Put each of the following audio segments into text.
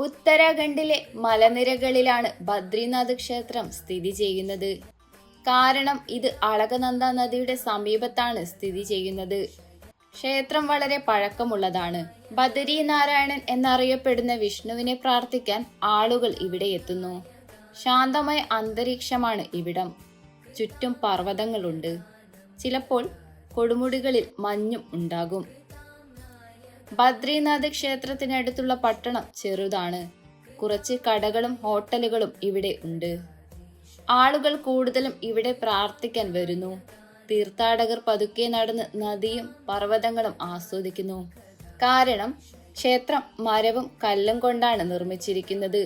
ഉത്തരാഖണ്ഡിലെ മലനിരകളിലാണ് ബദ്രിനാഥ് ക്ഷേത്രം സ്ഥിതി ചെയ്യുന്നത്. കാരണം ഇത് അളകനന്ദ നദിയുടെ സമീപത്താണ് സ്ഥിതി ചെയ്യുന്നത്. ക്ഷേത്രം വളരെ പഴക്കമുള്ളതാണ്. ബദരി നാരായണൻ എന്നറിയപ്പെടുന്ന വിഷ്ണുവിനെ പ്രാർത്ഥിക്കാൻ ആളുകൾ ഇവിടെ എത്തുന്നു. ശാന്തമായ അന്തരീക്ഷമാണ് ഇവിടം. ചുറ്റും പർവ്വതങ്ങളുണ്ട്. ചിലപ്പോൾ കൊടുമുടികളിൽ മഞ്ഞും ഉണ്ടാകും. ബദ്രിനാഥ് ക്ഷേത്രത്തിനടുത്തുള്ള പട്ടണം ചെറുതാണ്. കുറച്ച് കടകളും ഹോട്ടലുകളും ഇവിടെ ഉണ്ട്. ആളുകൾ കൂടുതലും ഇവിടെ പ്രാർത്ഥിക്കാൻ വരുന്നു. തീർത്ഥാടകർ പതുക്കെ നടന്ന് നദിയും പർവ്വതങ്ങളും ആസ്വദിക്കുന്നു. കാരണം ക്ഷേത്രം മരവും കല്ലും കൊണ്ടാണ് നിർമ്മിച്ചിരിക്കുന്നത്.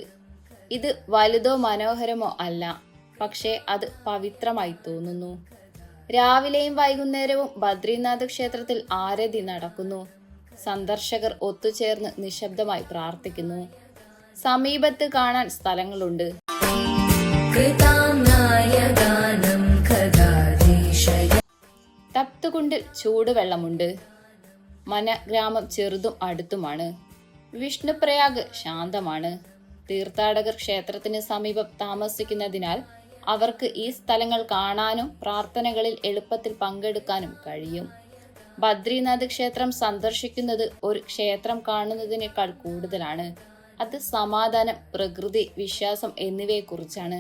ഇത് വലുതോ മനോഹരമോ അല്ല, പക്ഷേ അത് പവിത്രമായി തോന്നുന്നു. രാവിലെയും വൈകുന്നേരവും ബദ്രിനാഥ് ക്ഷേത്രത്തിൽ ആരതി നടക്കുന്നു. സന്ദർശകർ ഒത്തുചേർന്ന് നിശബ്ദമായി പ്രാർത്ഥിക്കുന്നു. സമീപത്ത് കാണാൻ സ്ഥലങ്ങളുണ്ട്. തപ്തുകുണ്ടിൽ ചൂടുവെള്ളമുണ്ട്. മനഗ്രാമം ചെറുതും അടുത്തുമാണ്. വിഷ്ണുപ്രയാഗ് ശാന്തമാണ്. തീർത്ഥാടകർ ക്ഷേത്രത്തിന് സമീപം താമസിക്കുന്നതിനാൽ അവർക്ക് ഈ സ്ഥലങ്ങൾ കാണാനും പ്രാർത്ഥനകളിൽ എളുപ്പത്തിൽ പങ്കെടുക്കാനും കഴിയും. ബദ്രിനാഥ് ക്ഷേത്രം സന്ദർശിക്കുന്നത് ഒരു ക്ഷേത്രം കാണുന്നതിനേക്കാൾ കൂടുതലാണ്. അത് സമാധാനം, പ്രകൃതി, വിശ്വാസം എന്നിവയെക്കുറിച്ചാണ്.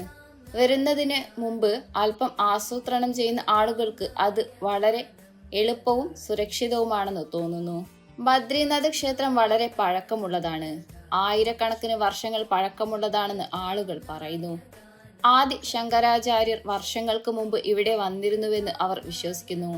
വരുന്നതിന് മുമ്പ് അല്പം ആസൂത്രണം ചെയ്യുന്ന ആളുകൾക്ക് അത് വളരെ എളുപ്പവും സുരക്ഷിതവുമാണെന്ന് തോന്നുന്നു. ബദ്രിനാഥ് ക്ഷേത്രം വളരെ പഴക്കമുള്ളതാണ്. ആയിരക്കണക്കിന് വർഷങ്ങൾ പഴക്കമുള്ളതാണെന്ന് ആളുകൾ പറയുന്നു. ആദി ശങ്കരാചാര്യർ വർഷങ്ങൾക്ക് മുമ്പ് ഇവിടെ വന്നിരുന്നുവെന്ന് അവർ വിശ്വസിക്കുന്നു.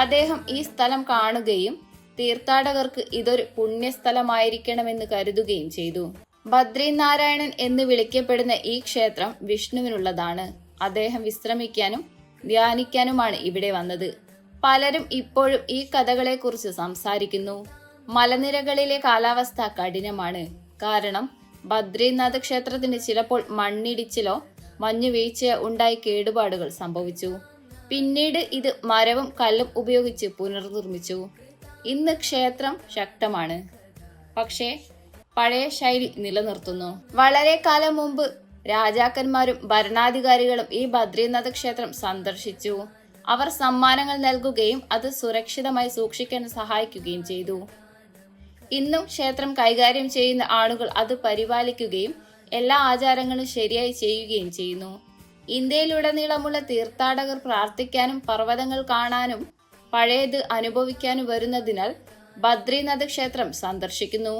അദ്ദേഹം ഈ സ്ഥലം കാണുകയും തീർത്ഥാടകർക്ക് ഇതൊരു പുണ്യസ്ഥലമായിരിക്കണമെന്ന് കരുതുകയും ചെയ്തു. ബദ്രിനാരായണൻ എന്ന് വിളിക്കപ്പെടുന്ന ഈ ക്ഷേത്രം വിഷ്ണുവിനുള്ളതാണ്. അദ്ദേഹം വിശ്രമിക്കാനും ധ്യാനിക്കാനുമാണ് ഇവിടെ വന്നത്. പലരും ഇപ്പോഴും ഈ കഥകളെക്കുറിച്ച് സംസാരിക്കുന്നു. മലനിരകളിലെ കാലാവസ്ഥ കഠിനമാണ്. കാരണം ബദ്രിനാഥ് ക്ഷേത്രത്തിന് ചിലപ്പോൾ മണ്ണിടിച്ചിലോ മഞ്ഞുവീഴ്ചയോ ഉണ്ടായി കേടുപാടുകൾ സംഭവിച്ചു. പിന്നീട് ഇത് മരവും കല്ലും ഉപയോഗിച്ച് പുനർനിർമ്മിച്ചു. ഇന്ന് ക്ഷേത്രം ശക്തമാണ്, പക്ഷേ പഴയ ശൈലി നിലനിർത്തുന്നു. വളരെ കാലം മുമ്പ് രാജാക്കന്മാരും ഭരണാധികാരികളും ഈ ബദ്രിനാഥ് ക്ഷേത്രം സന്ദർശിച്ചു. അവർ സമ്മാനങ്ങൾ നൽകുകയും അത് സുരക്ഷിതമായി സൂക്ഷിക്കാൻ സഹായിക്കുകയും ചെയ്തു. ഇന്നും ക്ഷേത്രം കൈകാര്യം ചെയ്യുന്ന ആളുകൾ അത് പരിപാലിക്കുകയും എല്ലാ ആചാരങ്ങളും ശരിയായി ചെയ്യുകയും ചെയ്യുന്നു. ഇന്ത്യയിലുടനീളമുള്ള തീർത്ഥാടകർ പ്രാർത്ഥിക്കാനും പർവ്വതങ്ങൾ കാണാനും പഴയത് അനുഭവിക്കാനും വരുന്നതിനാൽ ബദ്രിനാഥ് ക്ഷേത്രം സന്ദർശിക്കുന്നു.